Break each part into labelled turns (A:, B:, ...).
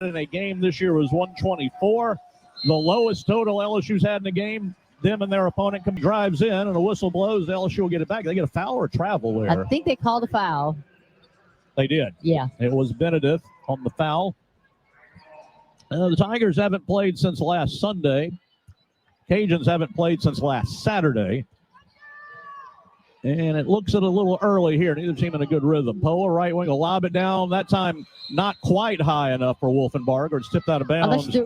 A: in a game this year was 124. The lowest total LSU's had in a game. Them and their opponent drives in, and a whistle blows. LSU will get it back. They get a foul or travel there?
B: I think they called a foul.
A: They did.
B: Yeah.
A: It was Benedict on the foul. The Tigers haven't played since last Sunday. Cajuns haven't played since last Saturday. And it looks a little early here. Neither team in a good rhythm. Poa, right wing, will lob it down. That time, not quite high enough for Wolfenbarger. It's tipped out of bounds.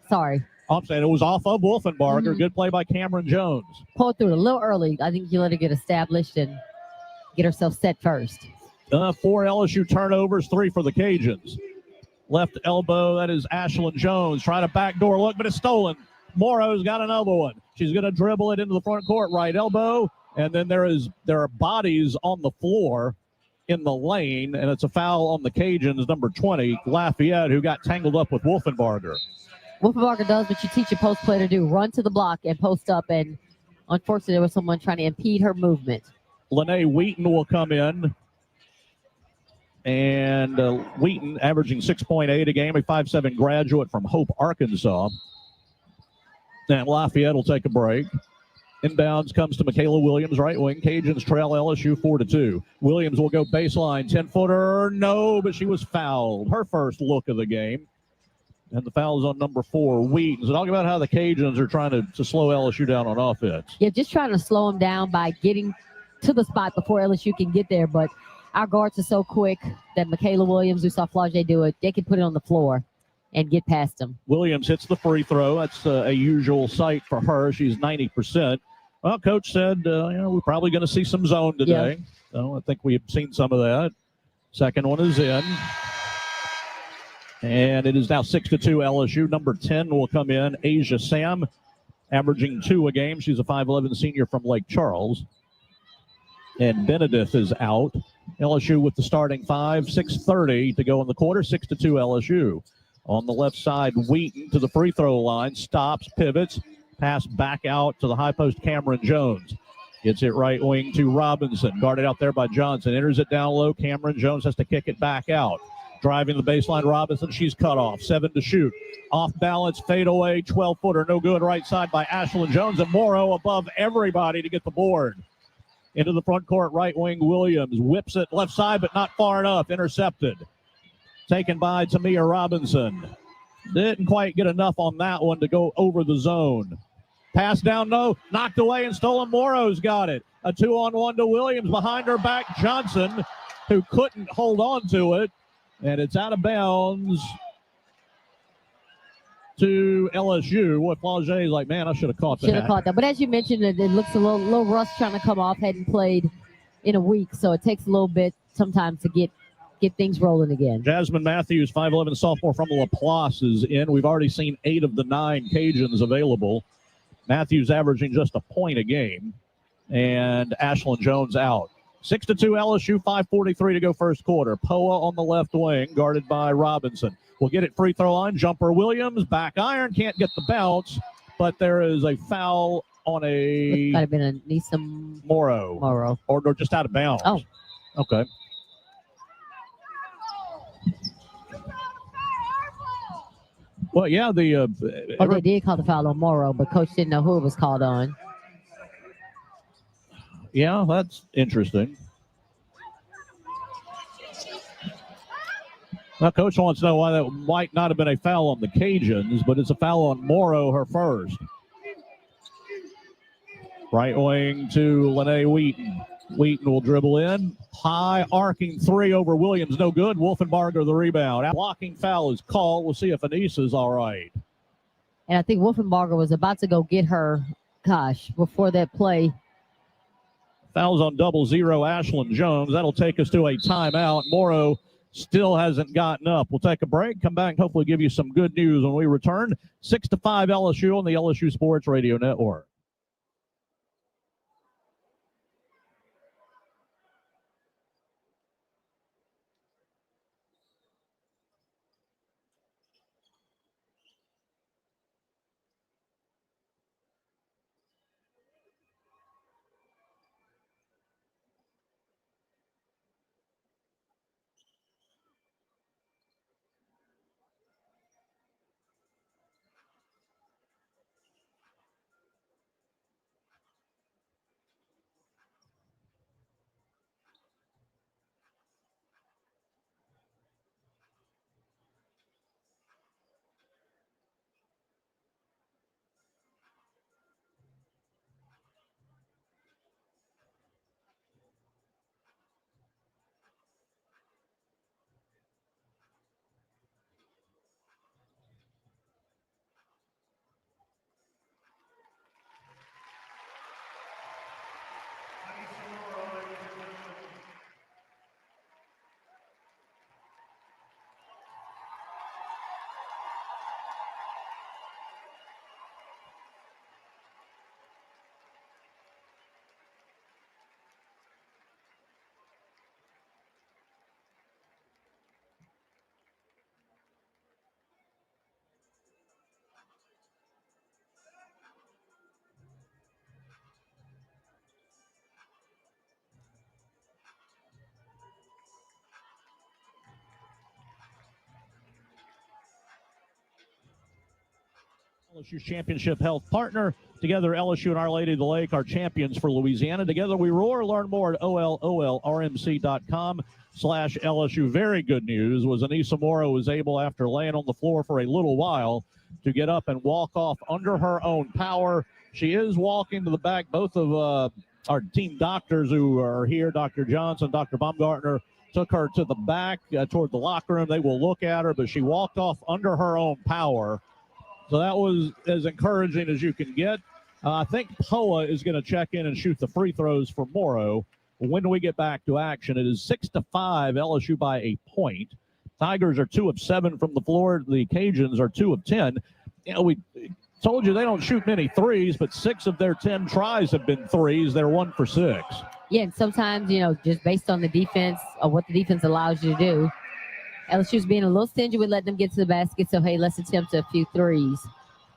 B: Sorry.
A: I'm saying it was off of Wolfenbarger. Good play by Cameron Jones.
B: Poa threw it a little early. I think you let her get established and get herself set first.
A: 4 LSU turnovers, 3 for the Cajuns. Left elbow, that is Ashlyn Jones. Trying to backdoor look, but it's stolen. Morrow's got another one. She's going to dribble it into the front court, right elbow. And then there are bodies on the floor in the lane, and it's a foul on the Cajuns, number 20, Lafayette, who got tangled up with Wolfenbarger.
B: Wolfenbarger does what you teach a post player to do, run to the block and post up, and unfortunately there was someone trying to impede her movement.
A: Lene Wheaton will come in. And Wheaton averaging 6.8 a game, a 5'7" graduate from Hope, Arkansas. And Lafayette will take a break. Inbounds comes to Michaela Williams, right wing. Cajuns trail LSU 4-2. Williams will go baseline, 10-footer. No, but she was fouled. Her first look of the game. And the foul is on number 4, Wheaton. So talk about how the Cajuns are trying to slow LSU down on offense.
B: Yeah, just trying to slow them down by getting to the spot before LSU can get there. But our guards are so quick that Michaela Williams, who saw Flau'jae do it, they can put it on the floor and get past them.
A: Williams hits the free throw. That's a usual sight for her. She's 90%. Well, Coach said, we're probably going to see some zone today. Yeah. So I think we've seen some of that. Second one is in. And it is now 6-2 LSU. Number 10 will come in, Asia Sam, averaging 2 a game. She's a 5'11" senior from Lake Charles. And Benedict is out. LSU with the starting 5, 6:30 to go in the quarter, 6-2 LSU. On the left side, Wheaton to the free throw line, stops, pivots, pass back out to the high post, Cameron Jones. Gets it right wing to Robinson, guarded out there by Johnson. Enters it down low. Cameron Jones has to kick it back out. Driving the baseline, Robinson, she's cut off. 7 to shoot. Off balance, fade away, 12-footer, no good. Right side by Ashlyn Jones, and Morrow above everybody to get the board. Into the front court, right wing, Williams whips it left side, but not far enough. Intercepted. Taken by Tamia Robinson. Didn't quite get enough on that one to go over the zone. Pass down, no. Knocked away and stolen. Morrow's got it. A 2-on-1 to Williams. Behind her back, Johnson, who couldn't hold on to it. And it's out of bounds to LSU. What Flau'jae is like, man, I should have caught that.
B: Should have caught that. But as you mentioned, it looks a little rust trying to come off. Hadn't played in a week, so it takes a little bit sometimes to get things rolling again.
A: Jasmine Matthews, 5'11" sophomore from Laplace, is in. We've already seen 8 of the 9 Cajuns available. Matthews averaging just a point a game. And Ashlyn Jones out. 6-2 LSU, 5:43 to go first quarter. Poa on the left wing, guarded by Robinson. Will get it free throw line. Jumper Williams, back iron, can't get the bounce, but there is a foul on a...
B: Might have been a Nisa
A: Morrow. Or just out of bounds.
B: Oh.
A: Okay. Well, yeah, they
B: did call the foul on Morrow, but Coach didn't know who it was called on.
A: Yeah, that's interesting. Well, Coach wants to know why that might not have been a foul on the Cajuns, but it's a foul on Morrow, her first. Right wing to Lene Wheaton. Wheaton will dribble in. High arcing 3 over Williams. No good. Wolfenbarger the rebound. Blocking foul is called. We'll see if Anissa's all right.
B: And I think Wolfenbarger was about to go get her, before that play.
A: Fouls on 0-0 Ashlyn Jones. That'll take us to a timeout. Morrow still hasn't gotten up. We'll take a break, come back, and hopefully give you some good news when we return. 6-5 LSU on the LSU Sports Radio Network. LSU's championship health partner. Together, LSU and Our Lady of the Lake are champions for Louisiana. Together we roar. Learn more at OLOLRMC.com/LSU. Very good news was Anissa Morrow was able, after laying on the floor for a little while, to get up and walk off under her own power. She is walking to the back. Both of our team doctors who are here, Dr. Johnson, Dr. Baumgartner, took her to the back toward the locker room. They will look at her, but she walked off under her own power. So that was as encouraging as you can get. I think Poa is going to check in and shoot the free throws for Morrow. When do we get back to action? It is 6-5, LSU by a point. Tigers are 2 of 7 from the floor. The Cajuns are 2 of 10. You know, we told you they don't shoot many threes, but 6 of their 10 tries have been threes. They're 1 for 6.
B: Yeah, and sometimes, just based on the defense or what the defense allows you to do, LSU's being a little stingy with letting them get to the basket, so, hey, let's attempt a few threes.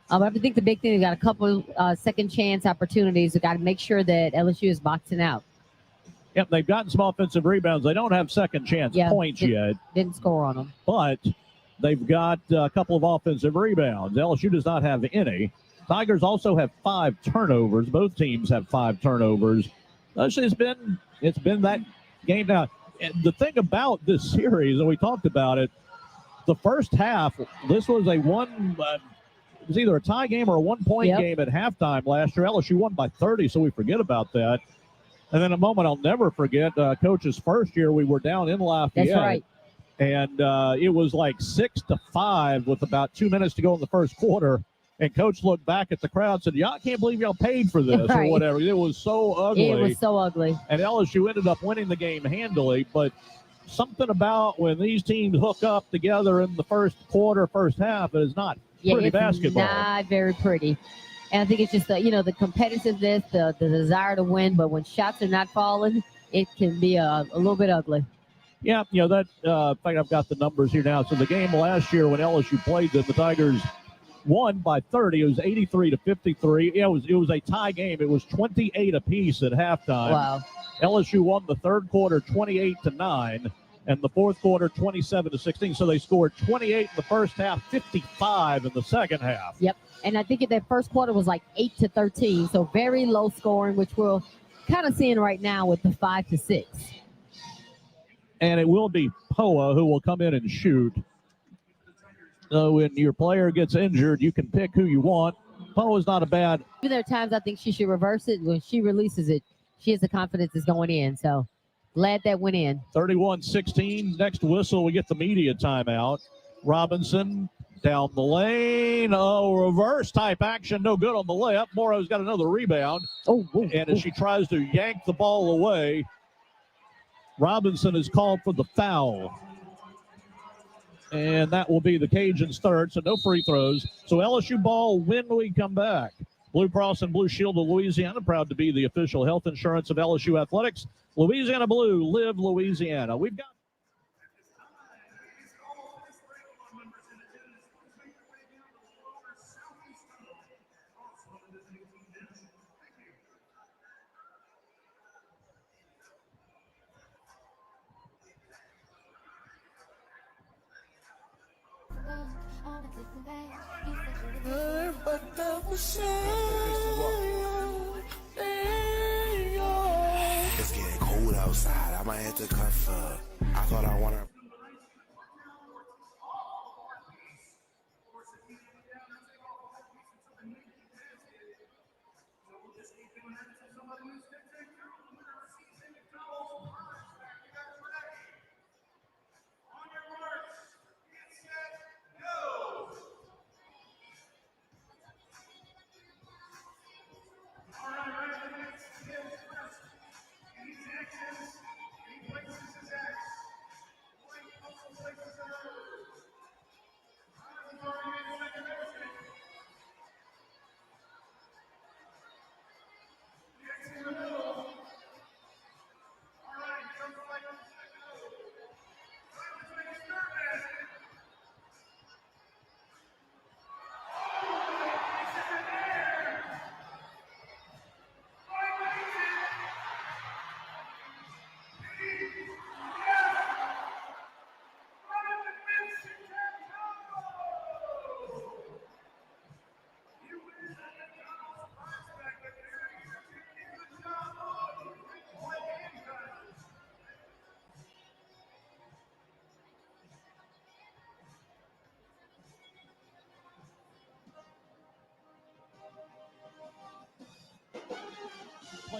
B: But I think the big thing, they've got a couple second chance opportunities. We've got to make sure that LSU is boxing out.
A: Yep, they've gotten some offensive rebounds. They don't have second chance points yet.
B: Didn't score on them.
A: But they've got a couple of offensive rebounds. LSU does not have any. Tigers also have 5 turnovers. Both teams have 5 turnovers. It's been that game now. And the thing about this series, and we talked about it, the first half, this was it was either a tie game or a 1-point game at halftime last year. LSU won by 30, so we forget about that. And then a moment I'll never forget, Coach's first year, we were down in Lafayette.
B: That's right.
A: And it was like 6-5 with about 2 minutes to go in the first quarter. And Coach looked back at the crowd and said, I can't believe y'all paid for this or whatever. It was so ugly.
B: It was so ugly.
A: And LSU ended up winning the game handily. But something about when these teams hook up together in the first quarter, first half, is not pretty basketball.
B: Not very pretty. And I think it's just the competitiveness, the desire to win. But when shots are not falling, it can be a little bit ugly.
A: Yeah, that. In fact, I've got the numbers here now. So the game last year when LSU played them, the Tigers won by 30. It was 83-53. Yeah, it was a tie game. It was 28 apiece at halftime.
B: Wow.
A: LSU won the third quarter 28-9, and the fourth quarter 27-16. So they scored 28 in the first half, 55 in the second half.
B: Yep. And I think that first quarter was like 8-13. So very low scoring, which we're kind of seeing right now with the 5-6.
A: And it will be Poa who will come in and shoot. When your player gets injured, you can pick who you want. Poa's not a bad.
B: There are times I think she should reverse it. When she releases it, she has the confidence it's going in. So glad that went in.
A: 31-16. Next whistle, we get the media timeout. Robinson down the lane. Reverse type action. No good on the layup. Morrow's got another rebound. And as she tries to yank the ball away, Robinson is called for the foul. And that will be the Cajuns' third, so no free throws. So LSU ball when we come back. Blue Cross and Blue Shield of Louisiana, proud to be the official health insurance of LSU Athletics. Louisiana Blue, live Louisiana. We've got.
C: It's getting cold outside. I might have to cuff up. I thought I wanted.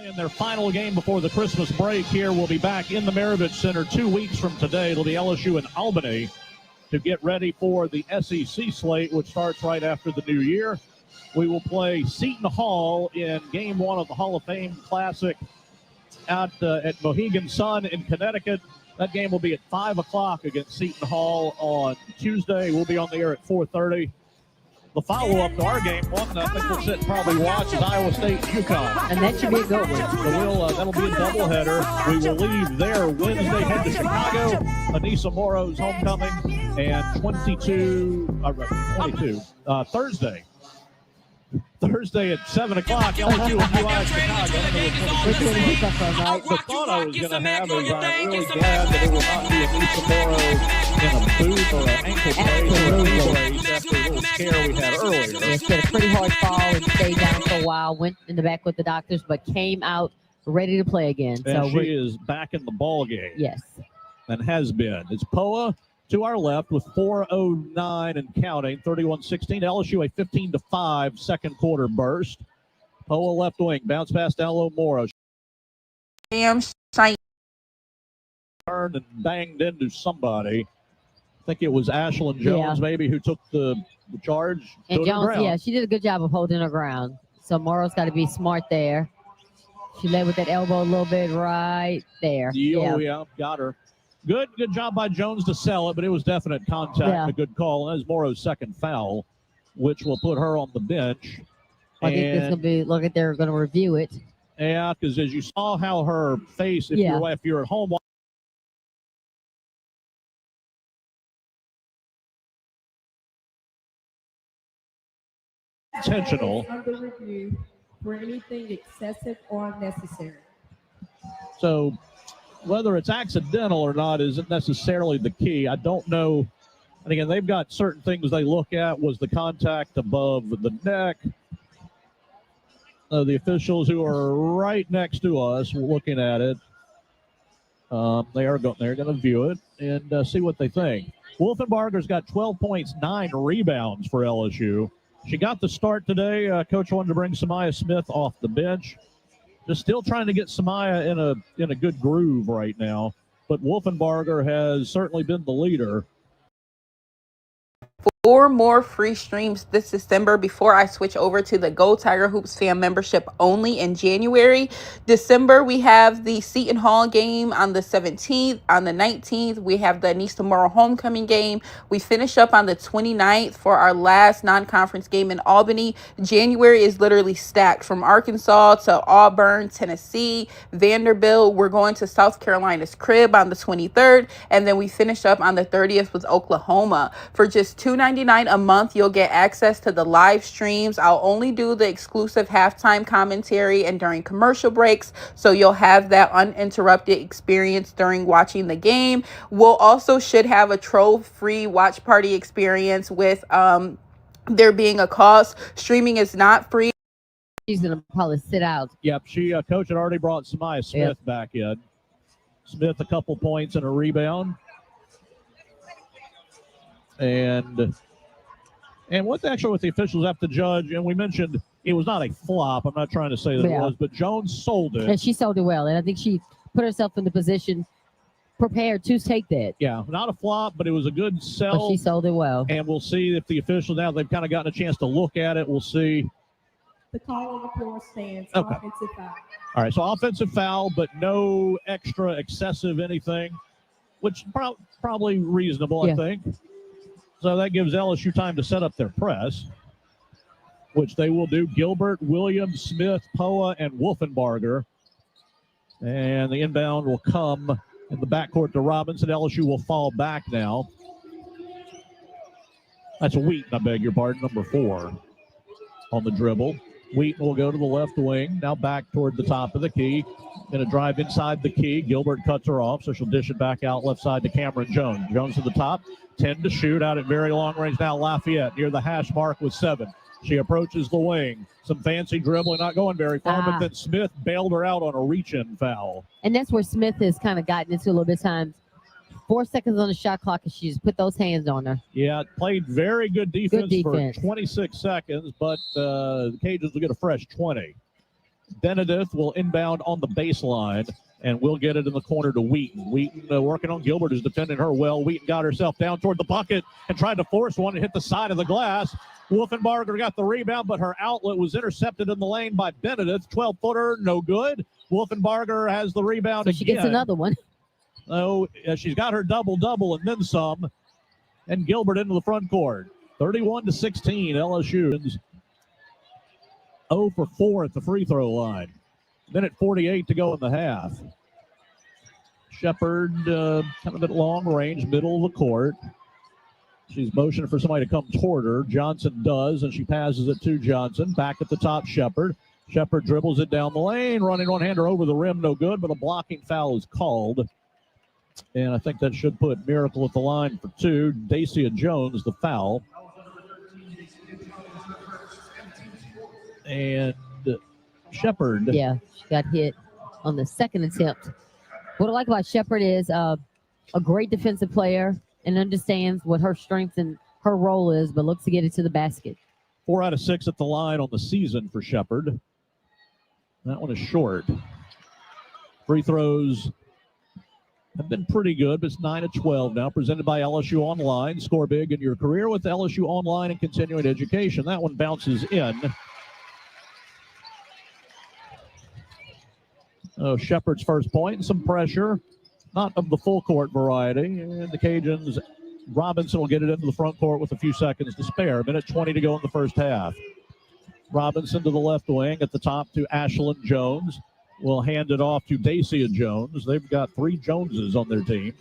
A: playing their final game before the Christmas break here. We'll be back in the Maravich Center 2 weeks from today. It'll be LSU and Albany to get ready for the SEC slate, which starts right after the new year. We will play Seton Hall in Game 1 of the Hall of Fame Classic at Mohegan Sun in Connecticut. That game will be at 5 o'clock against Seton Hall on Tuesday. We'll be on the air at 4:30. The follow-up to our game, one I think we'll sit and probably watch, is Iowa State UConn.
B: And that should be a good one.
A: So that'll be a doubleheader. We will leave there Wednesday, head to Chicago, Anissa Morrow's homecoming, and Thursday at 7 o'clock, LSU and UI Chicago. The thought I was going to have is I'm really glad that it will not be Anissa Morrow in a boot or an ankle brace or a knee brace after a little scare we had earlier.
B: Yes, she had a pretty hard fall and stayed down for a while, went in the back with the doctors, but came out ready to play again.
A: And she is back in the ball game.
B: Yes.
A: And has been. It's Poa to our left with 4:09 and counting, 31-16. LSU a 15-5 second quarter burst. Poa left wing, bounce pass down low Morrow.
D: Damn shine.
A: Turned and banged into somebody. I think it was Ashlyn Jones, maybe, who took the charge.
B: And Jones, she did a good job of holding her ground. So Morrow's got to be smart there. She led with that elbow a little bit right there.
A: Yeah, got her. Good job by Jones to sell it, but it was definite contact.
B: Yeah.
A: A good call. And that is Morrow's second foul, which will put her on the bench.
B: I think this will be, they're going to review it.
A: Yeah, because as you saw how her face, if you're at home, intentional.
E: Under review for anything excessive or unnecessary.
A: So whether it's accidental or not isn't necessarily the key. I don't know. And again, they've got certain things they look at. Was the contact above the neck? The officials who are right next to us looking at it, they're going to view it and see what they think. Wolfenbarger's got 12 points, 9 rebounds for LSU. She got the start today. Coach wanted to bring Samaya Smith off the bench. Just still trying to get Samaya in a good groove right now. But Wolfenbarger has certainly been the leader.
D: 4 more free streams this December before I switch over to the GeauxTigerHoops fan membership only in January. December, we have the Seton Hall game on the 17th. On the 19th, we have the Anissa Morrow homecoming game. We finish up on the 29th for our last non-conference game in Albany. January is literally stacked from Arkansas to Auburn, Tennessee, Vanderbilt. We're going to South Carolina's crib on the 23rd. And then we finish up on the 30th with Oklahoma. For just $2.99 a month, you'll get access to the live streams. I'll only do the exclusive halftime commentary and during commercial breaks, so you'll have that uninterrupted experience during watching the game. We'll also should have a troll-free watch party experience with there being a cost. Streaming is not free.
B: She's going to probably sit out.
A: Yep, Coach had already brought Samaya Smith back in. Smith a couple points and a rebound. And what the officials have to judge, and we mentioned it was not a flop. I'm not trying to say that it was, but Jones sold it.
B: And she sold it well, and I think she put herself in the position prepared to take that.
A: Yeah, not a flop, but it was a good sell.
B: But she sold it well.
A: And we'll see if the officials, now they've kind of gotten a chance to look at it, we'll see.
E: The call on the floor stands.
A: Okay.
E: Offensive foul.
A: All right, so offensive foul, but no extra excessive anything, which probably reasonable, I think. So that gives LSU time to set up their press, which they will do. Gilbert, Williams, Smith, Poa, and Wolfenbarger. And the inbound will come in the backcourt to Robinson. LSU will fall back now. That's Wheaton, I beg your pardon, number 4 on the dribble. Wheaton will go to the left wing, now back toward the top of the key. Going to drive inside the key. Gilbert cuts her off, so she'll dish it back out left side to Cameron Jones. Jones to the top, 10 to shoot, out at very long range now. Lafayette near the hash mark with 7. She approaches the wing. Some fancy dribbling, not going very far, but then Smith bailed her out on a reach-in foul.
B: And that's where Smith has kind of gotten into a little bit of times. 4 seconds on the shot clock, and she just put those hands on her.
A: Yeah, played very good defense for 26 seconds, but the Cajuns will get a fresh 20. Benedict will inbound on the baseline, and we'll get it in the corner to Wheaton. Wheaton working on Gilbert, who's defending her well. Wheaton got herself down toward the bucket and tried to force one and hit the side of the glass. Wolfenbarger got the rebound, but her outlet was intercepted in the lane by Benedict. 12-footer, no good. Wolfenbarger has the rebound again.
B: She gets another one.
A: Oh, she's got her double-double and then some. And Gilbert into the front court. 31-16, LSU. 0 for 4 at the free throw line. Minute 48 to go in the half. Shepard kind of at long range, middle of the court. She's motioning for somebody to come toward her. Johnson does, and she passes it to Johnson. Back at the top, Shepard. Shepard dribbles it down the lane, running one-hander over the rim, no good, but a blocking foul is called. And I think that should put Miracle at the line for 2. Dacia Jones, the foul. And Shepard.
B: Yeah, she got hit on the second attempt. What I like about Shepard is a great defensive player and understands what her strength and her role is, but looks to get it to the basket.
A: 4 out of 6 at the line on the season for Shepard. That one is short. Free throws have been pretty good, but it's 9 of 12 now, presented by LSU Online. Score big in your career with LSU Online and continuing education. That one bounces in. Shepard's first point and some pressure, not of the full court variety. And the Cajuns, Robinson will get it into the front court with a few seconds to spare. Minute 20 to go in the first half. Robinson to the left wing, at the top to Ashlyn Jones. Will hand it off to Dacia Jones. They've got 3 Joneses on their team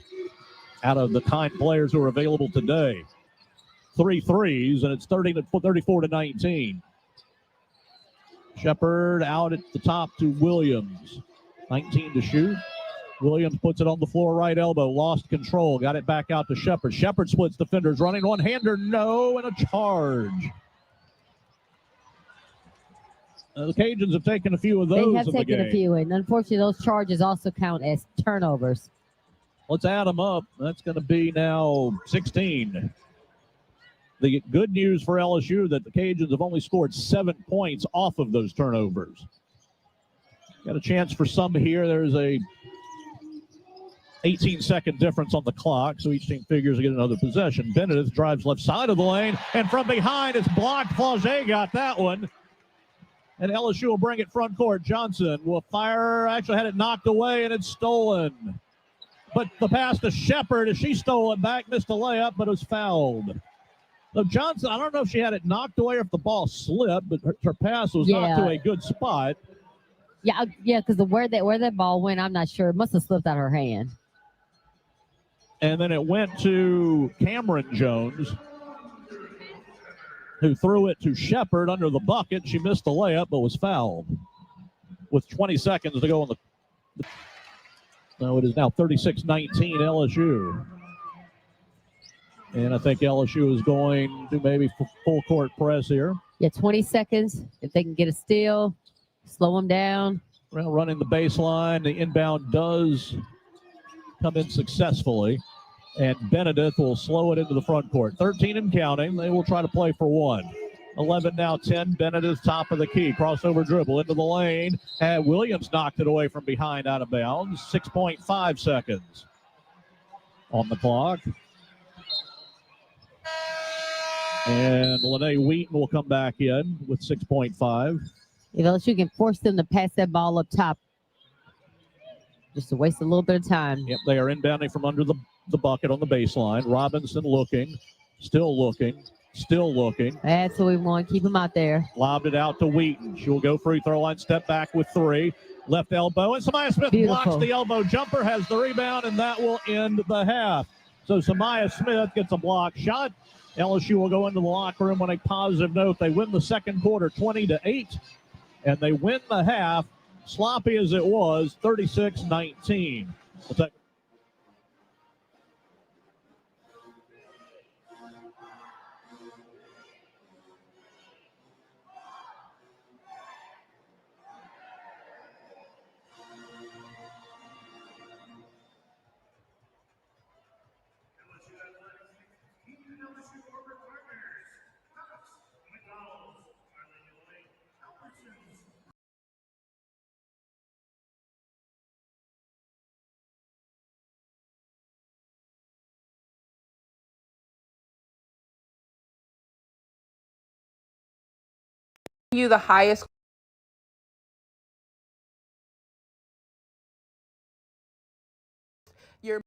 A: out of the 9 players who are available today. 3 threes, and it's 34-19. Shepard out at the top to Williams. 19 to shoot. Williams puts it on the floor, right elbow, lost control, got it back out to Shepard. Shepard splits defenders, running one-hander, no, and a charge. The Cajuns have taken a few of those.
B: They have taken a few, and unfortunately, those charges also count as turnovers.
A: Let's add them up. That's going to be now 16. The good news for LSU that the Cajuns have only scored 7 points off of those turnovers. Got a chance for some here. There's a 18-second difference on the clock, so each team figures to get another possession. Benedict drives left side of the lane, and from behind, it's blocked. Flauget got that one. And LSU will bring it front court. Johnson will fire. Actually had it knocked away, and it's stolen. But the pass to Shepard, as she stole it back, missed a layup, but was fouled. So Johnson, I don't know if she had it knocked away or if the ball slipped, but her pass was not to a good spot.
B: Yeah, because where that ball went, I'm not sure. It must have slipped out of her hand.
A: And then it went to Cameron Jones, who threw it to Shepard under the bucket. She missed the layup, but was fouled with 20 seconds to go on the. So it is now 36-19 LSU. And I think LSU is going to maybe full court press here.
B: Yeah, 20 seconds. If they can get a steal, slow them down.
A: Well, running the baseline. The inbound does come in successfully. And Benedict will slow it into the front court. 13 and counting. They will try to play for 1. 11 now 10. Benedict top of the key. Crossover dribble into the lane. And Williams knocked it away from behind out of bounds. 6.5 seconds on the clock. And Lene Wheaton will come back in with 6.5.
B: If LSU can force them to pass that ball up top, just to waste a little bit of time.
A: Yep, they are inbounding from under the bucket on the baseline. Robinson looking, still looking.
B: That's what we want. Keep him out there.
A: Lobbed it out to Wheaton. She will go free throw line, step back with 3. Left elbow, and Samaya Smith blocks the elbow jumper, has the rebound, and that will end the half. So Samaya Smith gets a block shot. LSU will go into the locker room on a positive note. They win the second quarter 20-8, and they win the half, sloppy as it was, 36-19. We'll take
D: you the highest your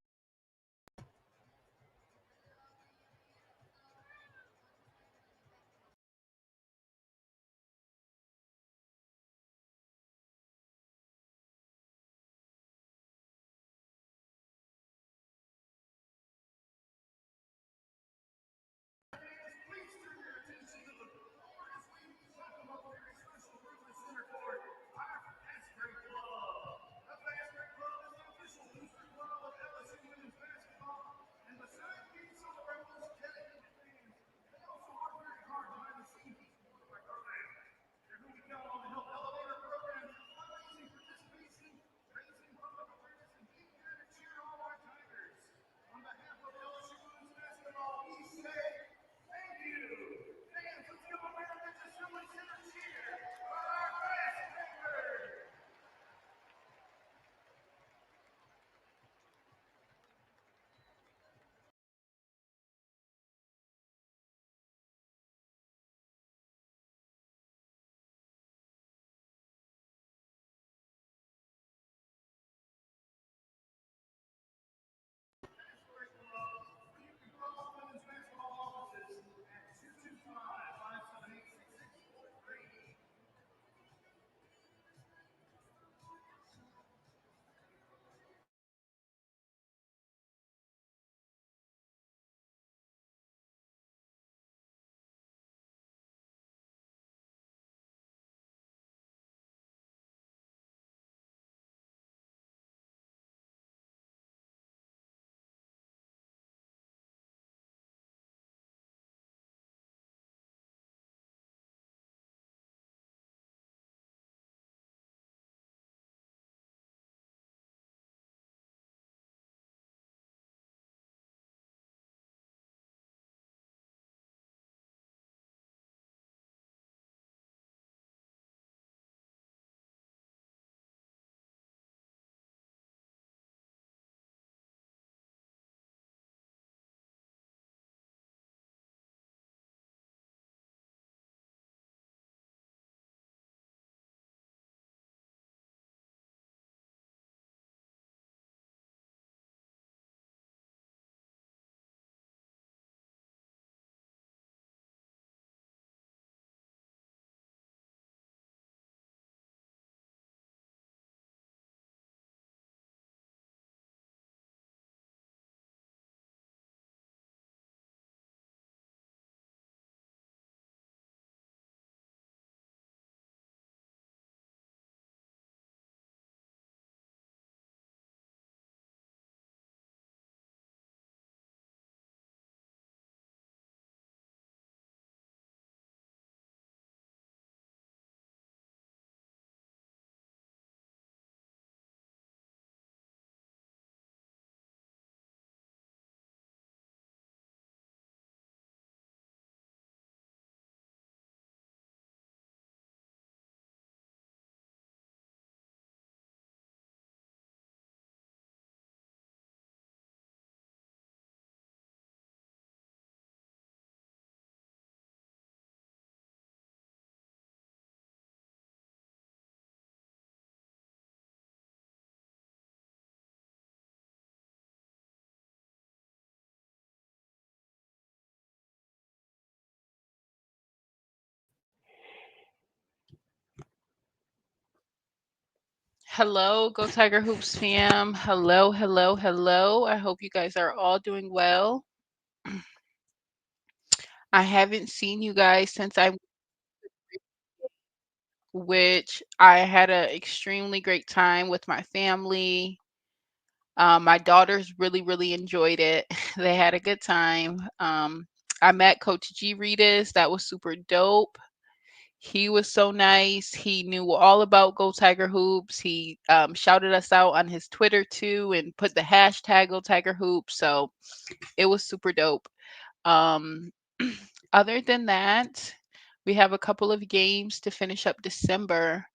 D: Hello, Go Tiger Hoops fam. Hello, hello, hello. I hope you guys are all doing well. I haven't seen you guys since I which I had an extremely great time with my family. My daughters really enjoyed it. They had a good time. I met Coach G Reedus. That was super dope. He was so nice. He knew all about Go Tiger Hoops. He shouted us out on his Twitter too and put the hashtag Go Tiger Hoops. So it was super dope. Um, other than that, we have a couple of games to finish up December.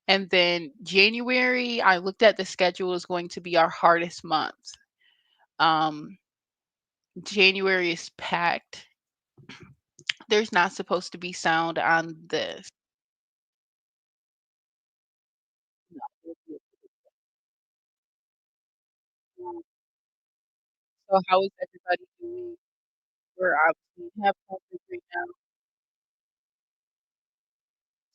D: And then January, I looked at the schedule, is going to be our hardest month. Um, January is packed. There's not supposed to be sound on this. So how is everybody doing? We're obviously have coverage right now.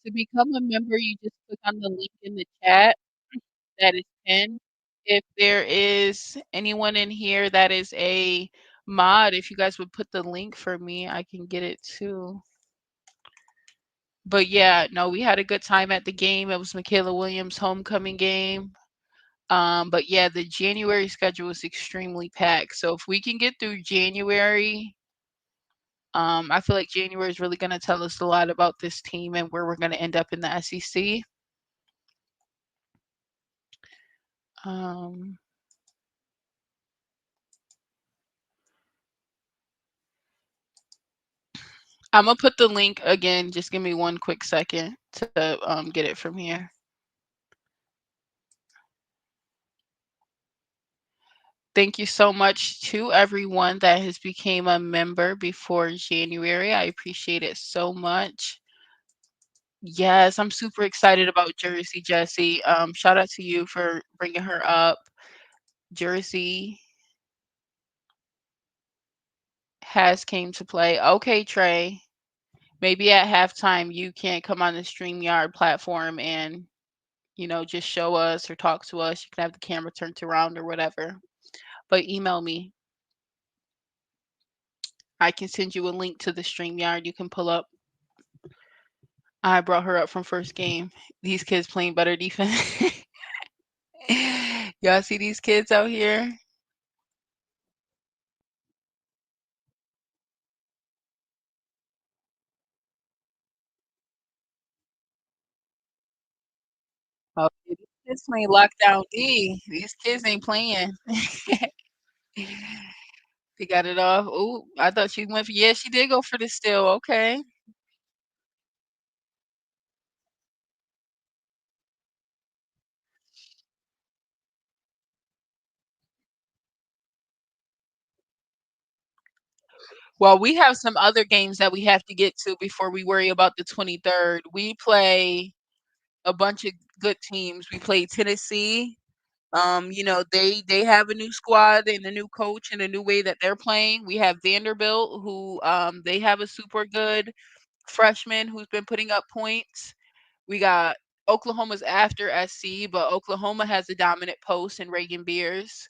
D: To become a member, you just click on the link in the chat that is pinned. If there is anyone in here that is a mod, if you guys would put the link for me, I can get it too. But yeah, no, we had a good time at the game. It was Michaela Williams' homecoming game. But yeah, the January schedule was extremely packed. So if we can get through January, I feel like January is really going to tell us a lot about this team and where we're going to end up in the SEC. Um, I'm gonna put the link again. Just give me one quick second to get it from here. Thank you so much to everyone that has became a member before January. I appreciate it so much. Yes, I'm super excited about Jersey, Jessie. Shout out to you for bringing her up. Jersey has came to play. Okay, Trey. Maybe at halftime you can't come on the StreamYard platform and just show us or talk to us. You can have the camera turned around or whatever. But email me. I can send you a link to the StreamYard you can pull up. I brought her up from first game. These kids playing better defense. Y'all see these kids out here? Oh, these kids playing lockdown D. These kids ain't playing. They got it off. Oh, I thought she went for, yeah, she did go for the steal. Okay. Well, we have some other games that we have to get to before we worry about the 23rd. We play a bunch of good teams. We play Tennessee. They have a new squad and a new coach and a new way that they're playing. We have Vanderbilt, who they have a super good freshman who's been putting up points. We got Oklahoma's after SC, but Oklahoma has a dominant post in Reagan Beers.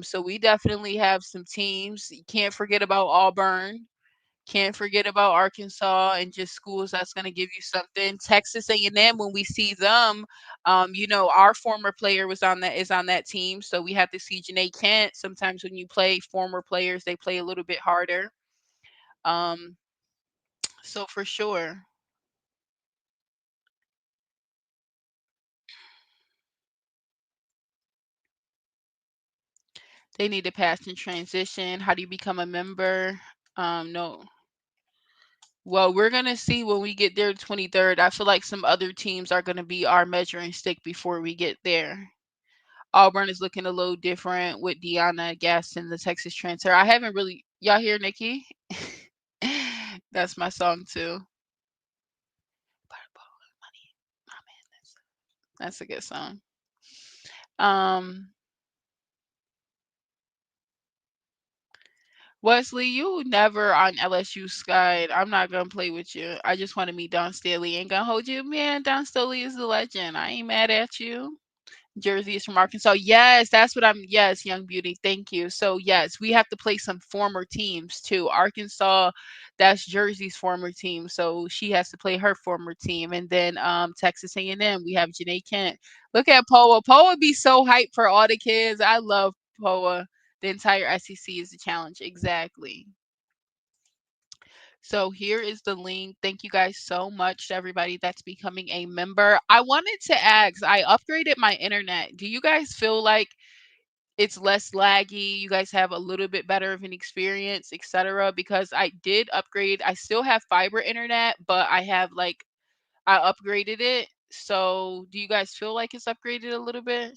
D: So we definitely have some teams. You can't forget about Auburn. Can't forget about Arkansas and just schools that's going to give you something. Texas A&M, when we see them, our former player is on that team, so we have to see Janae Kent. Sometimes when you play former players, they play a little bit harder. So for sure. They need to pass in transition. How do you become a member? No. Well, we're gonna see when we get there 23rd. I feel like some other teams are gonna be our measuring stick before we get there. Auburn is looking a little different with Deanna Gaston, the Texas transfer. I haven't really y'all hear Nikki? That's my song too. That's a good song. Wesley, you never on LSU Sky. I'm not gonna play with you. I just want to meet Don Staley. Ain't gonna hold you, man. Don Staley is the legend. I ain't mad at you. Jersey is from Arkansas. Yes, that's what I'm. Yes, Young Beauty. Thank you. So yes, we have to play some former teams too. Arkansas, that's Jersey's former team. So she has to play her former team, and then Texas A&M. We have Janae Kent. Look at Poa. Poa be so hyped for all the kids. I love Poa. The entire SEC is a challenge. Exactly. So here is the link. Thank you guys so much to everybody that's becoming a member. I wanted to ask, I upgraded my internet. Do you guys feel like it's less laggy? You guys have a little bit better of an experience, etc. Because I did upgrade. I still have fiber internet, but I upgraded it. So do you guys feel like it's upgraded a little bit?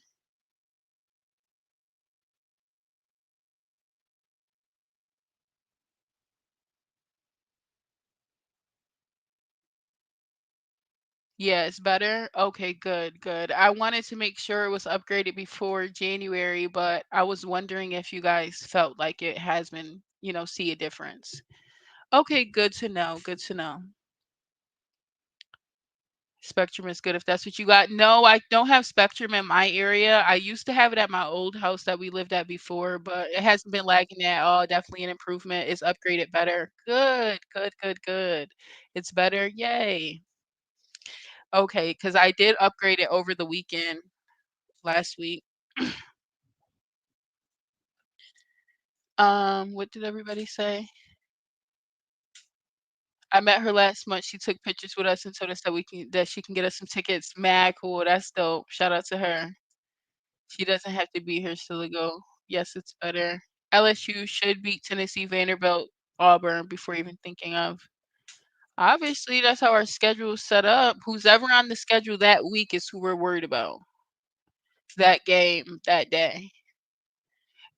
D: Yeah, it's better. Okay, good, good. I wanted to make sure it was upgraded before January, but I was wondering if you guys felt like it has been, see a difference. Okay, good to know. Good to know. Spectrum is good if that's what you got. No, I don't have Spectrum in my area. I used to have it at my old house that we lived at before, but it hasn't been lagging at all. Definitely an improvement. It's upgraded better. Good, good, good, good. It's better. Yay. Okay, because I did upgrade it over the weekend last week. What did everybody say? I met her last month. She took pictures with us and told us that she can get us some tickets. Mad cool. That's dope. Shout out to her. She doesn't have to be here still to go. Yes, it's better. LSU should beat Tennessee, Vanderbilt, Auburn before even thinking of. Obviously, that's how our schedule is set up. Who's ever on the schedule that week is who we're worried about. That game, that day.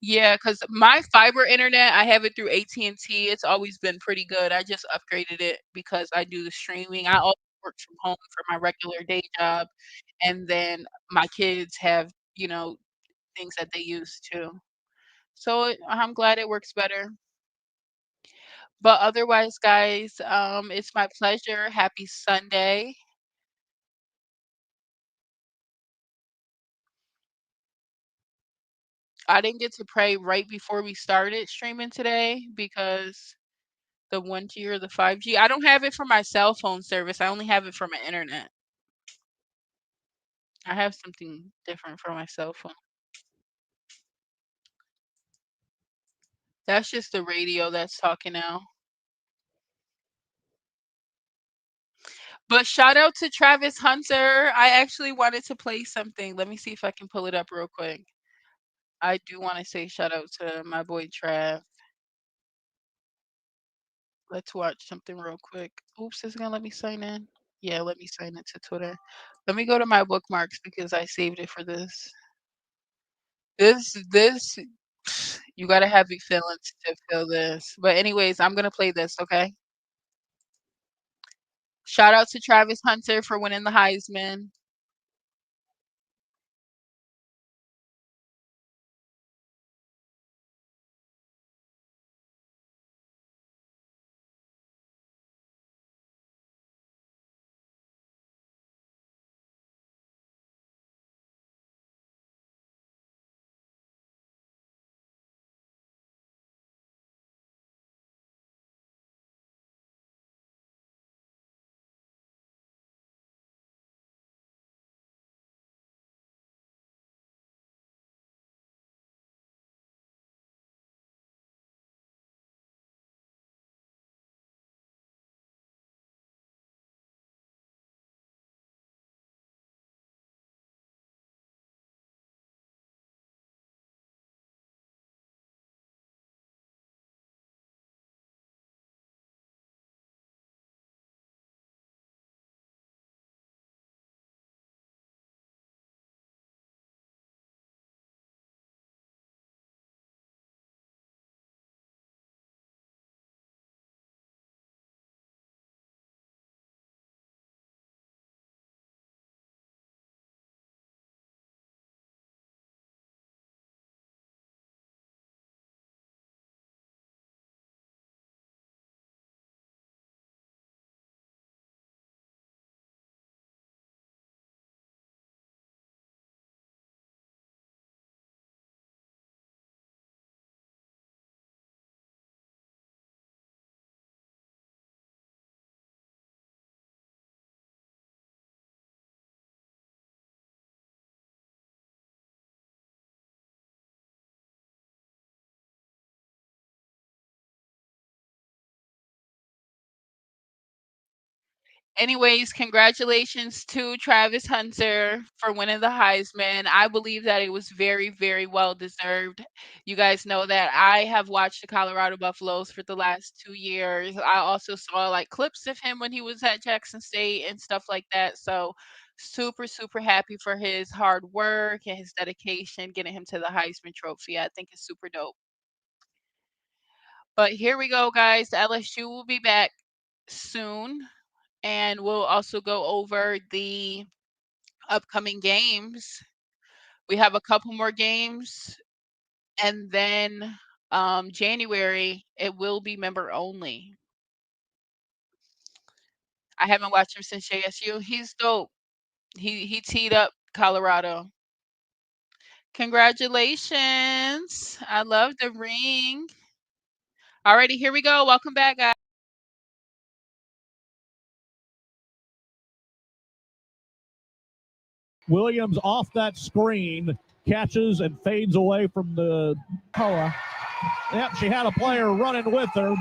D: Yeah, because my fiber internet, I have it through AT&T. It's always been pretty good. I just upgraded it because I do the streaming. I also work from home for my regular day job, and then my kids have, things that they use too. So I'm glad it works better. But otherwise, guys, it's my pleasure. Happy Sunday. I didn't get to pray right before we started streaming today because the 1G or the 5G. I don't have it for my cell phone service. I only have it for my internet. I have something different for my cell phone. That's just the radio that's talking now. But shout out to Travis Hunter. I actually wanted to play something. Let me see if I can pull it up real quick. I do want to say shout out to my boy Trav. Let's watch something real quick. Oops, is it gonna let me sign in? Yeah, let me sign into Twitter. Let me go to my bookmarks because I saved it for this. This, you gotta have big feelings to feel this. But anyways, I'm gonna play this, okay? Shout out to Travis Hunter for winning the Heisman. Anyways, congratulations to Travis Hunter for winning the Heisman. I believe that it was very, very well deserved. You guys know that I have watched the Colorado Buffaloes for the last 2 years. I also saw like clips of him when he was at Jackson State and stuff like that. So super, super happy for his hard work and his dedication, getting him to the Heisman Trophy. I think it's super dope. But here we go, guys. LSU will be back soon. And we'll also go over the upcoming games. We have a couple more games, and then January, it will be member only. I haven't watched him since JSU. He's dope. He teed up Colorado. Congratulations. I love the ring. Alrighty, here we go. Welcome back, guys.
A: Williams off that screen, catches and fades away from the
B: Poa.
A: Yep, she had a player running with her.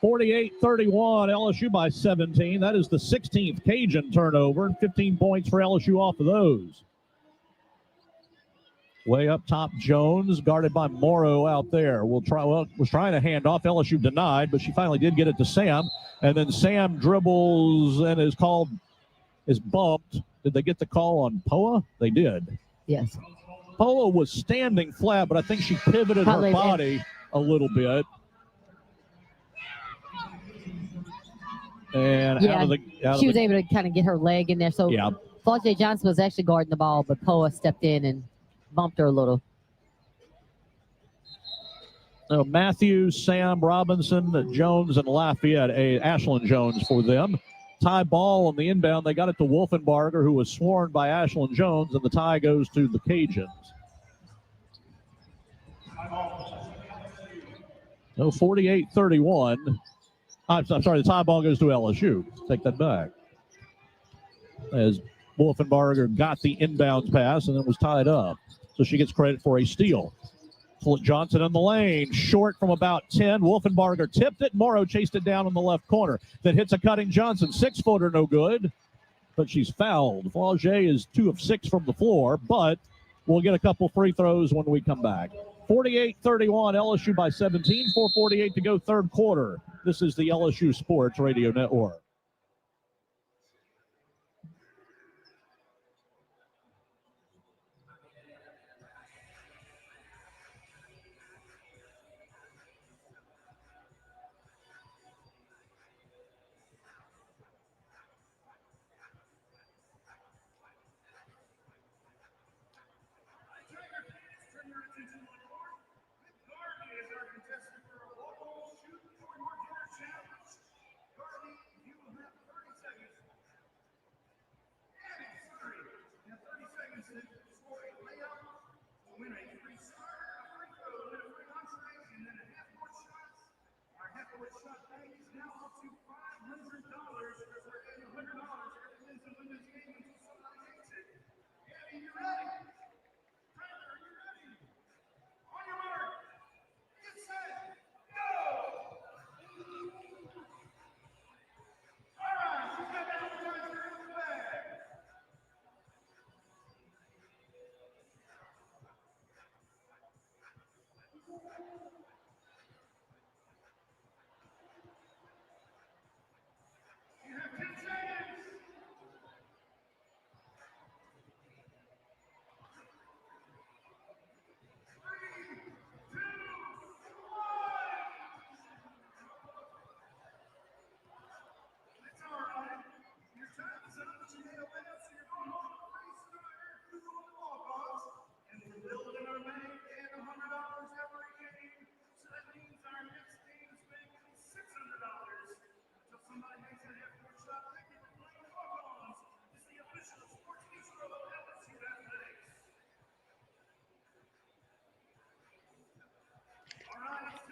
A: 48-31, LSU by 17. That is the 16th Cajun turnover, and 15 points for LSU off of those. Way up top, Jones, guarded by Morrow out there. Was trying to hand off. LSU denied, but she finally did get it to Sam. And then Sam dribbles and is bumped. Did they get the call on Poa? They did.
B: Yes.
A: Poa was standing flat, but I think she pivoted her body a little bit. And
B: she was able to kind of get her leg in there. So
A: yeah.
B: Fauja Johnson was actually guarding the ball, but Poa stepped in and bumped her a little.
A: Matthews, Sam, Robinson, Jones, and Lafayette. Ashlyn Jones for them. Tie ball on the inbound. They got it to Wolfenbarger, who was sworn by Ashlyn Jones, and the tie goes to the Cajuns. 48-31. I'm sorry, the tie ball goes to LSU. Take that back. As Wolfenbarger got the inbounds pass and then was tied up. So she gets credit for a steal. Johnson in the lane, short from about 10. Wolfenbarger tipped it. Morrow chased it down in the left corner. Then hits a cutting Johnson. 6-footer, no good. But she's fouled. Flaugier is 2 of 6 from the floor, but we'll get a couple free throws when we come back. 48-31, LSU by 17. 4:48 to go, third quarter. This is the LSU Sports Radio Network.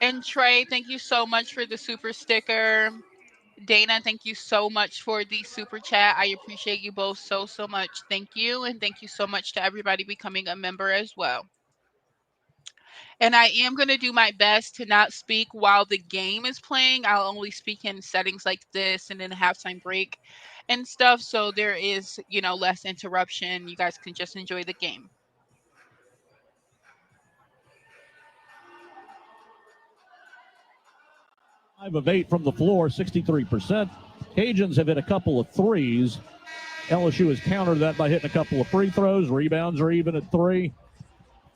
D: And Trey, thank you so much for the super sticker. Dana, thank you so much for the super chat. I appreciate you both so much. Thank you. And thank you so much to everybody becoming a member as well. And I am going to do my best to not speak while the game is playing. I'll only speak in settings like this and in a halftime break and stuff. So there is, less interruption. You guys can just enjoy the game.
A: 5 of 8 from the floor, 63%. Cajuns have hit a couple of threes. LSU has countered that by hitting a couple of free throws. Rebounds are even at 3.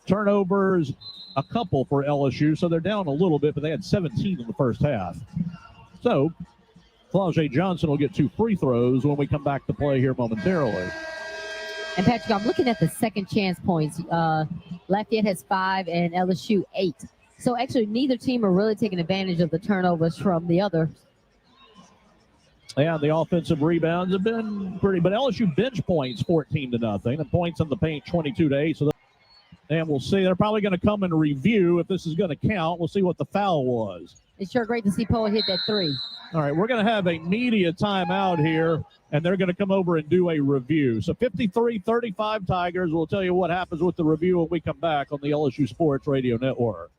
A: Turnovers, a couple for LSU, so they're down a little bit, but they had 17 in the first half. So Claude Johnson will get 2 free throws when we come back to play here momentarily.
B: And Patrick, I'm looking at the second chance points. Lafayette has 5 and LSU 8. So actually, neither team are really taking advantage of the turnovers from the other.
A: Yeah, the offensive rebounds have been pretty, but LSU bench points 14-0, and points in the paint 22-8. So, and we'll see. They're probably going to come and review if this is going to count. We'll see what the foul was.
B: It's sure great to see Poa hit that 3.
A: All right, we're going to have a media timeout here, and they're going to come over and do a review. So 53-35 Tigers. We'll tell you what happens with the review when we come back on the LSU Sports Radio Network.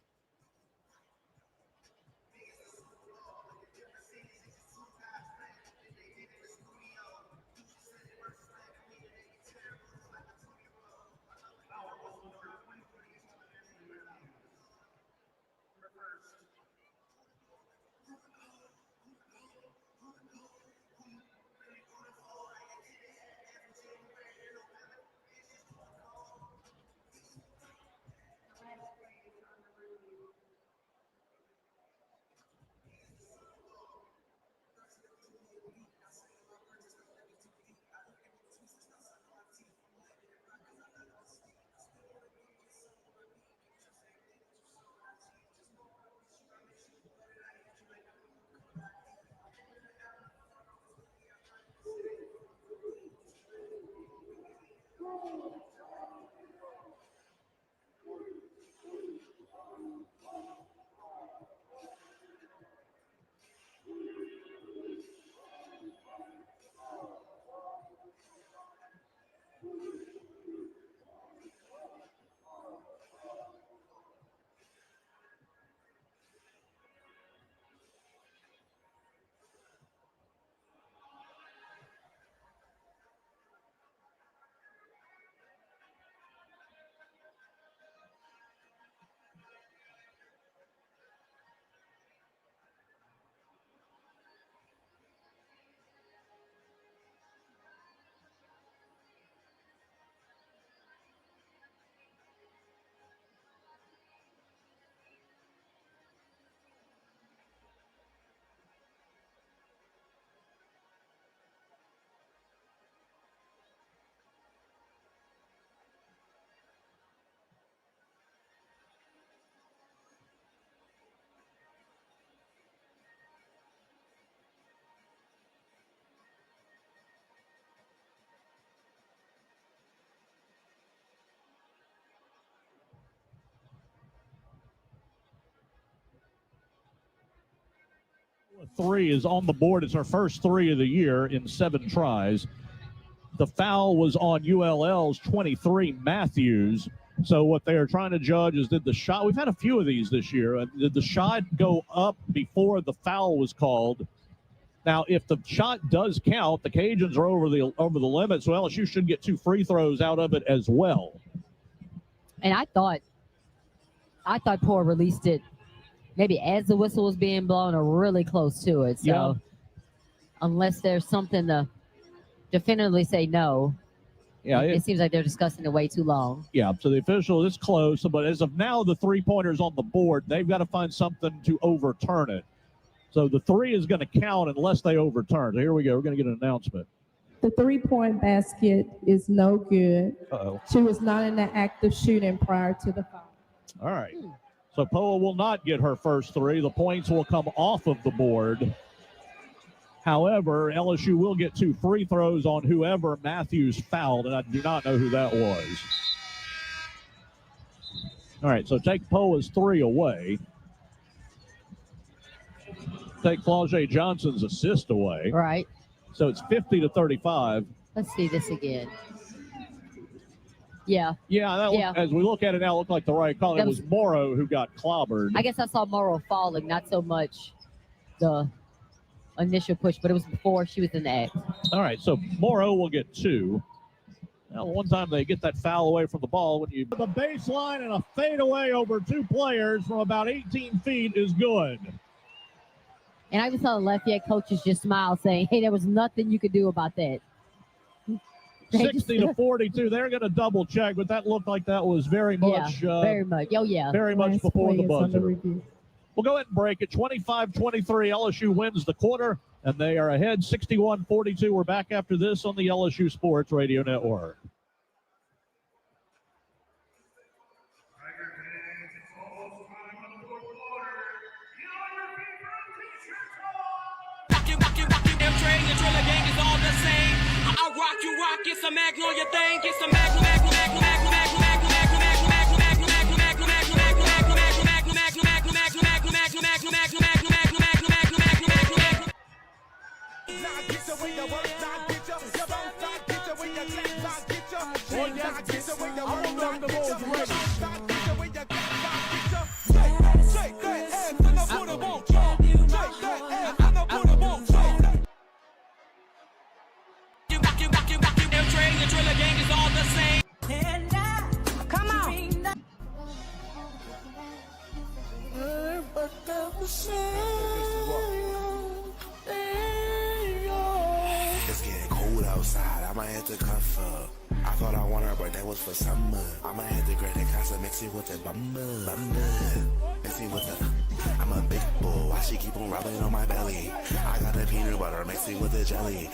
A: Three is on the board. It's our first 3 of the year in 7 tries. The foul was on ULL's 23, Matthews. So what they are trying to judge is, did the shot, we've had a few of these this year, did the shot go up before the foul was called? Now, if the shot does count, the Cajuns are over the limit, so LSU should get 2 free throws out of it as well.
B: And I thought Poa released it maybe as the whistle was being blown or really close to it. So unless there's something to definitively say no, it seems like they're discussing it way too long.
A: Yeah, so the official is close, but as of now, the 3-pointer's on the board. They've got to find something to overturn it. So the 3 is going to count unless they overturn. So here we go. We're going to get an announcement.
E: The 3-point basket is no good.
A: Uh-oh.
E: She was not in the act of shooting prior to the foul.
A: All right. So Poa will not get her first 3. The points will come off of the board. However, LSU will get 2 free throws on whoever Matthews fouled, and I do not know who that was. All right, so take Poa's 3 away. Take Claude Johnson's assist away.
B: Right.
A: So it's 50-35.
B: Let's see this again. Yeah.
A: Yeah, as we look at it now, it looked like the right call. It was Morrow who got clobbered.
B: I guess I saw Morrow falling, not so much the initial push, but it was before she was in the act.
A: All right, so Morrow will get 2. Now, one time they get that foul away from the ball. When you the baseline and a fadeaway over 2 players from about 18 feet is good.
B: And I just saw the Lafayette coaches just smile, saying, "Hey, there was nothing you could do about that."
A: 60-42. They're going to double check, but that looked like that was very much.
B: Very much. Oh, yeah.
A: Very much
E: Last
A: before
E: play
A: the
E: is under
A: buzzer.
E: review.
A: We'll go ahead and break it. 25-23. LSU wins the quarter. And they are ahead 61-42. We're back after this on the LSU Sports Radio Network.
F: Rock you rock, it's a Magnolia thing, it's a Magnolia
C: It's getting cold outside, I might have to cuff up. I thought I wanted her, but that was for summer. I might have to grab the casa, mix it with the bumba. Mix it with the, I'm a big boy, why she keep on rubbing on my belly? I got the peanut butter, mix it with the jelly.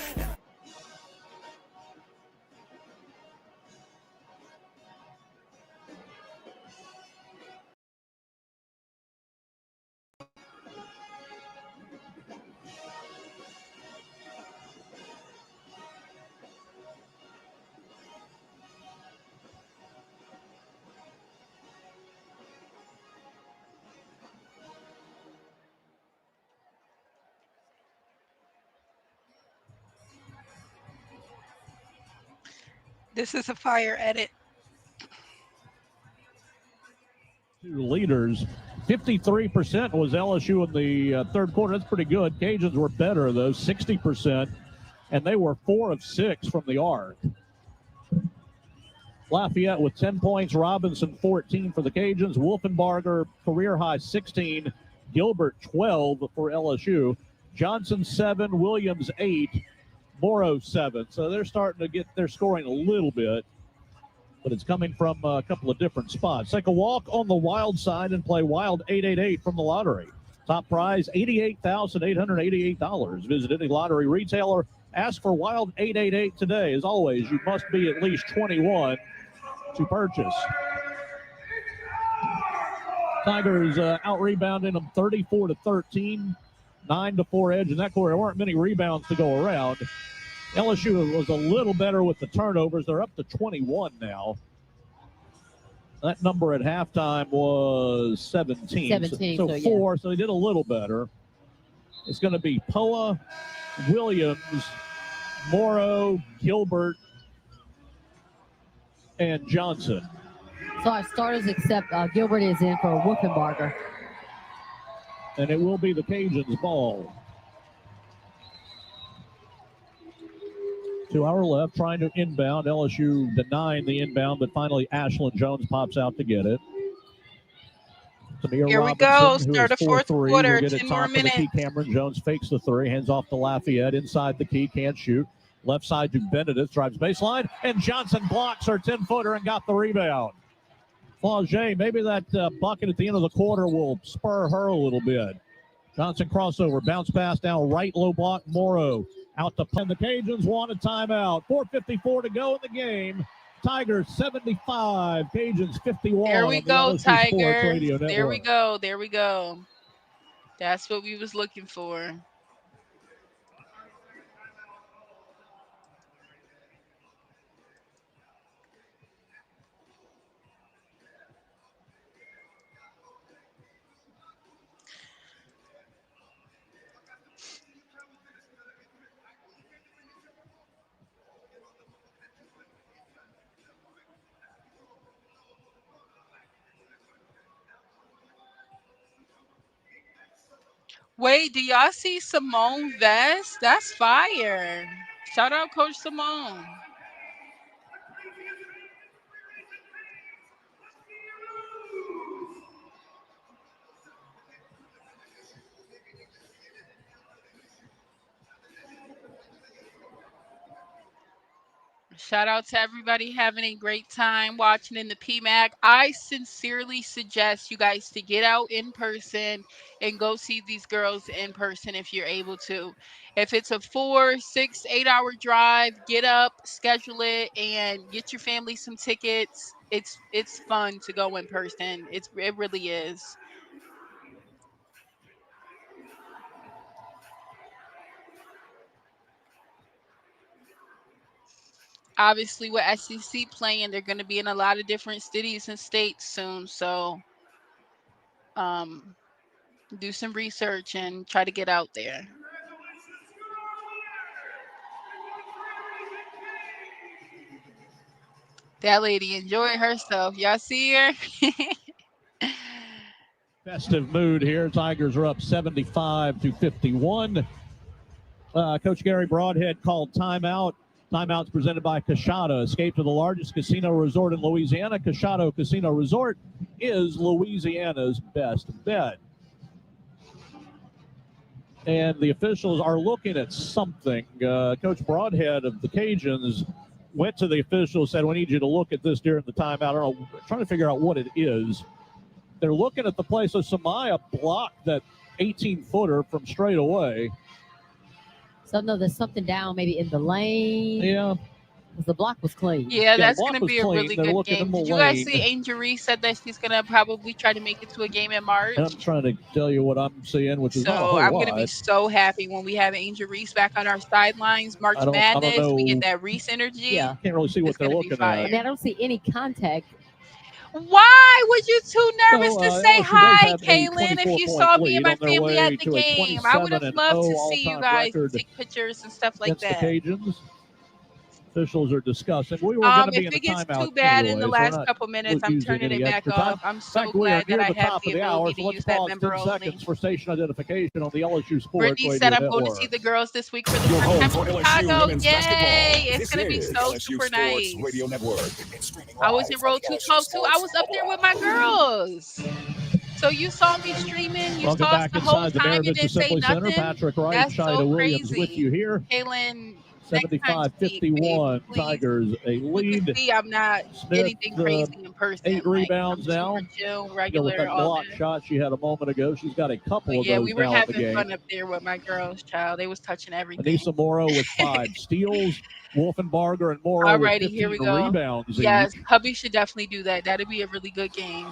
D: This is a fire edit.
A: Two leaders. 53% was LSU in the third quarter. That's pretty good. Cajuns were better, though, 60%, and they were 4 of 6 from the arc. Lafayette with 10 points, Robinson 14 for the Cajuns, Wolfenbarger career high 16, Gilbert 12 for LSU, Johnson 7, Williams 8, Morrow 7. So they're starting to get their scoring a little bit, but it's coming from a couple of different spots. Take a walk on the Wild side and play Wild 888 from the lottery. Top prize, $88,888. Visit any lottery retailer. Ask for Wild 888 today. As always, you must be at least 21 to purchase. Tigers out-rebounding them 34-13, 9-4 edge in that quarter. There weren't many rebounds to go around. LSU was a little better with the turnovers. They're up to 21 now. That number at halftime was 17.
B: 17,
A: so 4,
B: yeah.
A: so they did a little better. It's going to be Poa, Williams, Morrow, Gilbert, and Johnson.
B: So our starters except Gilbert is in for Wolfenbarger.
A: And it will be the Cajuns' ball. 2 hours left, trying to inbound. LSU denying the inbound, but finally Ashlyn Jones pops out to get it.
D: Here we go. Start the fourth quarter.
A: Will get
D: 10
A: it
D: more
A: top of the
D: minutes.
A: key. Cameron Jones fakes the 3, hands off to Lafayette. Inside the key, can't shoot. Left side to Benedict, drives baseline, and Johnson blocks her 10-footer and got the rebound. Flaugier, maybe that bucket at the end of the quarter will spur her a little bit. Johnson crossover, bounce pass down right, low block, Morrow out to and the Cajuns want a timeout. 4:54 to go in the game. Tigers 75, Cajuns 51.
D: There we go, Tigers. There we
A: Network.
D: go. There we go. That's what we was looking for. Wait, do y'all see Simone Vest? That's fire. Shout out Coach Simone. Shout out to everybody having a great time watching in the PMAC. I sincerely suggest you guys to get out in person and go see these girls in person if you're able to. If it's a 4, 6, 8 hour drive, get up, schedule it, and get your family some tickets. It's fun to go in person. It really is. Obviously, with SEC playing, they're going to be in a lot of different cities and states soon. So, do some research and try to get out there. That lady enjoying herself. Y'all see her?
A: Festive mood here. Tigers are up 75-51. Coach Gary Broadhead called timeout. Timeout's presented by Coshado. Escape to the largest casino resort in Louisiana. Coshado Casino Resort is Louisiana's best bet. And the officials are looking at something. Coach Broadhead of the Cajuns went to the officials, said, we need you to look at this during the timeout. I don't know, trying to figure out what it is. They're looking at the play. So Samaya blocked that 18-footer from straight away.
B: So, no, there's something down maybe in the lane.
A: Yeah.
B: Because the block was clean.
D: Yeah, that's
A: block
D: going to
A: was
D: be a
A: clean.
D: really
A: They're
D: good
A: looking
D: game.
A: in the
D: Did you guys
A: lane.
D: see Angel Reese said that she's going to probably try to make it to a game in March?
A: And I'm trying to tell you what I'm seeing, which is not a
D: So
A: whole
D: I'm
A: lot.
D: going to be so happy when we have Angel Reese back on our sidelines. March Madness, we get that Reese energy.
B: Yeah.
A: Can't really see what
D: It's
A: they're
D: gonna be
A: looking
B: I
A: at.
B: mean, I don't see any contact.
D: Why was you too nervous to say
A: LSU does
D: hi,
A: have a
D: Kaylin? If you
A: 24-point
D: saw me and
A: lead
D: my
A: on their
D: family
A: way
D: at the
A: to a
D: game, I would have
A: 27-0
D: loved to see you
A: all-time
D: guys
A: record
D: take pictures and stuff like
A: against
D: that.
A: the Cajuns. Officials are discussing. We were going to be in
D: If
A: the
D: it gets
A: timeout
D: too bad in
A: anyway,
D: the
A: so we're
D: last
A: not
D: couple minutes, I'm
A: using
D: turning
A: any
D: it back
A: extra time.
D: off. I'm
A: In
D: so
A: fact, we are
D: glad
A: near
D: that I
A: the
D: have
A: top
D: the
A: of the hour,
D: ability
A: so
D: to
A: let's
D: use that
A: pause
D: member
A: 10
D: only.
A: seconds for station identification on the LSU Sports
D: Brittany
A: Radio
D: said I'm
A: Network.
D: going to see the girls this week for the
G: Your
D: first
G: home
D: time
G: for
D: in
G: LSU
D: Chicago.
G: women's
D: Yay!
G: basketball.
D: It's
G: This
D: going to be
G: is
D: so
G: LSU
D: super
G: Sports
D: nice.
G: Radio Network. And streaming
D: I was
G: live
D: in row
G: on the LSU
D: 212 too. I
G: Sports
D: was up there
G: mobile
D: with my girls. So you saw me streaming. You
A: Welcome
D: saw us
A: back
D: the whole
A: inside the
D: time. You
A: Maravich
D: didn't say
A: Assembly Center.
D: nothing.
A: Patrick Wright,
D: That's
A: Shida
D: so
A: Williams with
D: crazy.
A: you here.
D: Kaylin, next time speak,
A: 75-51.
D: please.
A: Tigers a
D: You
A: lead.
D: can see I'm not
A: Smith,
D: anything crazy in person.
A: 8 rebounds
D: I'm
A: now.
D: super chill,
A: Go
D: regular,
A: with that
D: all
A: block
D: that.
A: shot she had a moment ago. She's got a couple
D: But
A: of
D: yeah,
A: those
D: we were
A: now in the
D: having
A: game.
D: fun up there with my girls, child. They was touching everything.
A: Anissa Morrow with 5 steals. Wolfenbarger and Morrow with
D: Alrighty,
A: 15
D: here we go.
A: rebounds
D: Yes,
A: each.
D: hubby should definitely do that. That'd be a really good game.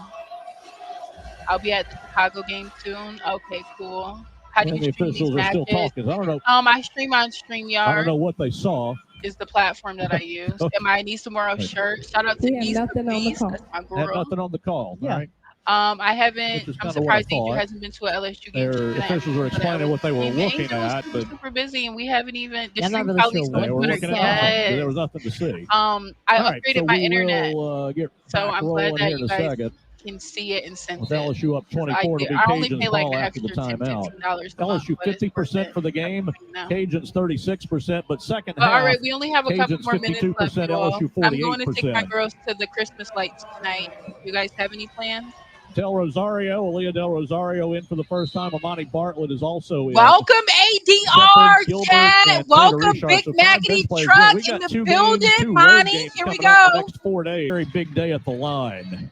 D: I'll be at the Chicago game soon. Okay, cool. How do
A: And
D: you
A: the
D: stream these
A: officials are still
D: matches?
A: talking. I don't know.
D: I stream on
A: I don't
D: StreamYard.
A: know what they saw.
D: Is the platform that I use. And my Anissa Morrow shirt. Shout out to
E: We have
D: Nisa
E: nothing on the
D: Beast.
E: call.
D: That's my
A: Had
D: girl.
A: nothing on the call.
B: Yeah.
A: All right.
D: I haven't.
A: Which is
D: I'm
A: kinda what I
D: surprised Angel
A: thought.
D: hasn't been to an LSU game.
A: Their officials are explaining what they were looking
D: Angel was
A: at,
D: super,
A: but
D: super busy, and we haven't even. The
B: Yeah, I'm not
D: stream
B: really
D: probably
B: sure
D: so
B: what
A: they
D: much
A: were
D: better.
A: looking at nothing.
D: Yes.
A: There was nothing to see.
D: I
A: All right,
D: upgraded
A: so
D: my
A: we
D: internet,
A: will get
D: so
A: back
D: I'm
A: rolling
D: glad
A: here
D: that
A: in
D: you
A: a
D: guys
A: second.
D: can see it and sense
A: With
D: it.
A: LSU up 24 to beat
D: I only
A: Cajuns
D: pay like
A: ball
D: an
A: after the
D: extra $10,
A: timeout.
D: $15 a month,
A: LSU
D: but it's worth
A: 50%
D: it.
A: for the game.
D: No.
A: Cajuns 36%, but second
D: But all
A: half,
D: right, we only have a couple
A: Cajuns
D: more minutes left.
A: 52%,
D: You all.
A: LSU
D: I'm going to take my
A: 48%.
D: girls to the Christmas lights tonight. You guys have any plans?
A: Del Rosario, Aaliyah Del Rosario in for the first time. Amani Bartlett is also in.
D: Welcome ADR
A: Shepard, Gilbert,
D: chat.
A: and
D: Welcome
A: Taylor Richard.
D: Big
A: So 5
D: Maggity
A: bench players.
D: Truck
A: We
D: in
A: got
D: the
A: 2
D: building.
A: games, 2 road
D: Bonnie,
A: games
D: here we
A: coming up the
D: go.
A: next 4 days. Very big day at the line.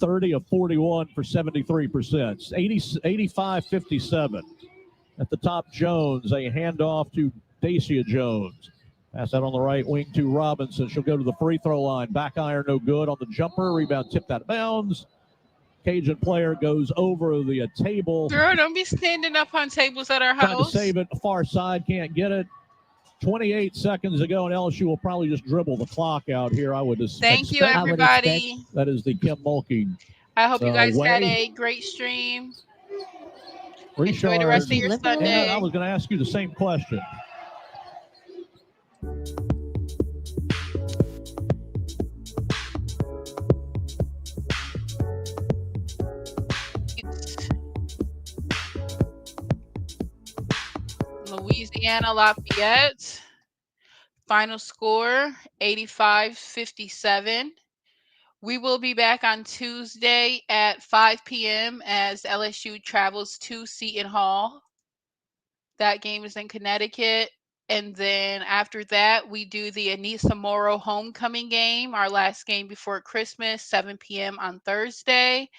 A: 30 of 41 for 73%. 85-57. At the top, Jones. A handoff to Dacia Jones. Pass that on the right wing to Robinson. She'll go to the free throw line. Back iron, no good on the jumper. Rebound tipped out of bounds. Cajun player goes over the table.
D: Girl, don't be standing up on tables at our
A: Trying to
D: house.
A: save it. Far side, can't get it. 28 seconds ago, and LSU will probably just dribble the clock out here, I would expect.
D: Thank you, everybody.
A: That is the Kim Mulkey.
D: I hope you guys had
A: way.
D: a great stream.
A: Richard,
D: Enjoy the rest of your Sunday.
A: And I was going to ask you the same question.
D: Louisiana Lafayette. Final score 85-57. We will be back on Tuesday at 5 p.m. as LSU travels to Seton Hall. That game is in Connecticut. And then after that, we do the Anissa Morrow homecoming game, our last game before Christmas, 7 p.m. on Thursday.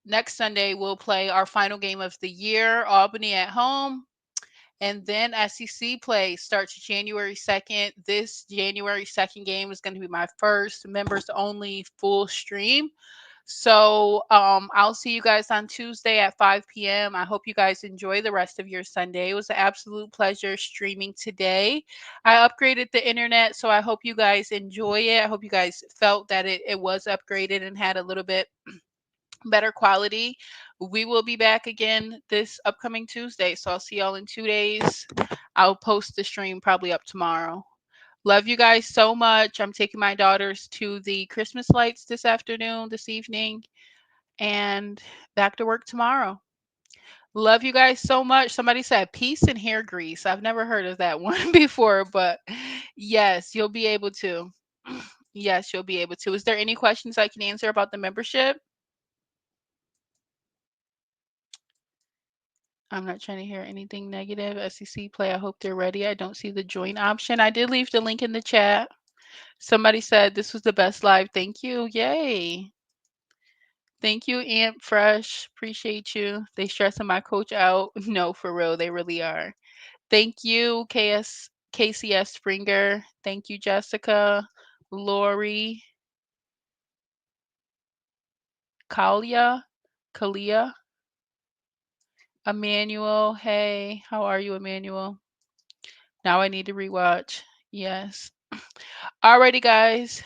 D: Next Sunday, we'll play our final game of the year, Albany at home. And then SEC play starts January 2nd. This January 2nd game is going to be my first members only full stream. So I'll see you guys on Tuesday at 5 p.m. I hope you guys enjoy the rest of your Sunday. It was an absolute pleasure streaming today. I upgraded the internet, so I hope you guys enjoy it. I hope you guys felt that it was upgraded and had a little bit better quality. We will be back again this upcoming Tuesday. So I'll see y'all in 2 days. I'll post the stream probably up tomorrow. Love you guys so much. I'm taking my daughters to the Christmas lights this evening, and back to work tomorrow. Love you guys so much. Somebody said peace and hair grease. I've never heard of that one before, but yes, you'll be able to. Yes, you'll be able to. Is there any questions I can answer about the membership? I'm not trying to hear anything negative. SEC play, I hope they're ready. I don't see the join option. I did leave the link in the chat. Somebody said this was the best live. Thank you. Yay. Thank you, Aunt Fresh. Appreciate you. They stressing my coach out. No, for real. They really are. Thank you, KCS Springer. Thank you, Jessica. Lori. Kalia. Emmanuel. Hey, how are you, Emmanuel? Now I need to rewatch. Yes. Alrighty, guys.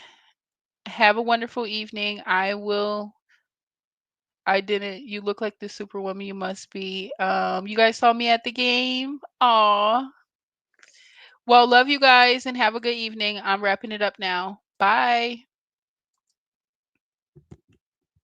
D: Have a wonderful evening. You look like the superwoman you must be. You guys saw me at the game. Aw. Well, love you guys and have a good evening. I'm wrapping it up now. Bye.